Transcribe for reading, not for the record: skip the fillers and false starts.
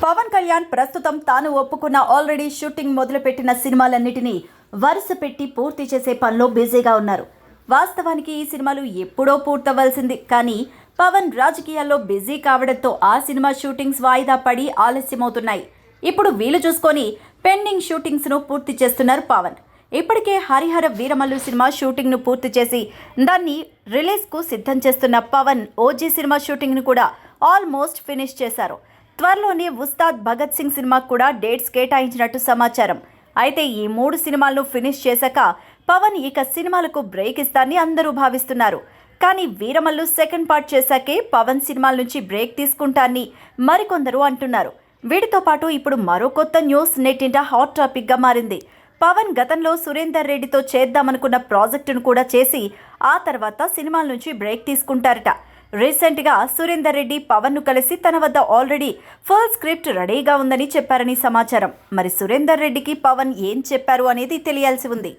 పవన్ కళ్యాణ్ ప్రస్తుతం తాను ఒప్పుకున్న ఆల్రెడీ షూటింగ్ మొదలుపెట్టిన సినిమాలన్నిటినీ వరుస పెట్టి పూర్తి చేసే పనిలో బిజీగా ఉన్నారు. వాస్తవానికి ఈ సినిమాలు ఎప్పుడో పూర్తవ్వాల్సింది, కానీ పవన్ రాజకీయాల్లో బిజీ కావడంతో ఆ సినిమా షూటింగ్స్ వాయిదా పడి ఆలస్యమవుతున్నాయి. ఇప్పుడు వీలు చూసుకొని పెండింగ్ షూటింగ్స్ను పూర్తి చేస్తున్నారు పవన్. ఇప్పటికే హరిహర వీరమల్లు సినిమా షూటింగ్ను పూర్తి చేసి దాన్ని రిలీజ్కు సిద్ధం చేస్తున్న పవన్ ఓజీ సినిమా షూటింగ్ను కూడా ఆల్మోస్ట్ ఫినిష్ చేశారు. త్వరలోనే ఉస్తాద్ భగత్ సింగ్ సినిమాకు కూడా డేట్స్ కేటాయించినట్టు సమాచారం. అయితే ఈ 3 సినిమాలను ఫినిష్ చేశాక పవన్ ఇక సినిమాలకు బ్రేక్ ఇస్తారని అందరూ భావిస్తున్నారు. కానీ వీరమల్లు సెకండ్ పార్ట్ చేశాకే పవన్ సినిమాల నుంచి బ్రేక్ తీసుకుంటారని మరికొందరు అంటున్నారు. వీటితో పాటు ఇప్పుడు మరో కొత్త న్యూస్ నెట్టింట హాట్ టాపిక్గా మారింది. పవన్ గతంలో సురేందర్ రెడ్డితో చేద్దామనుకున్న ప్రాజెక్టును కూడా చేసి ఆ తర్వాత సినిమాల నుంచి బ్రేక్ తీసుకుంటారట. రీసెంట్గా సురేందర్ రెడ్డి పవన్ను కలిసి తన వద్ద ఆల్రెడీ ఫుల్ స్క్రిప్ట్ రెడీగా ఉందని చెప్పారని సమాచారం. మరి సురేందర్ రెడ్డికి పవన్ ఏం చెప్పారు అనేది తెలియాల్సి ఉంది.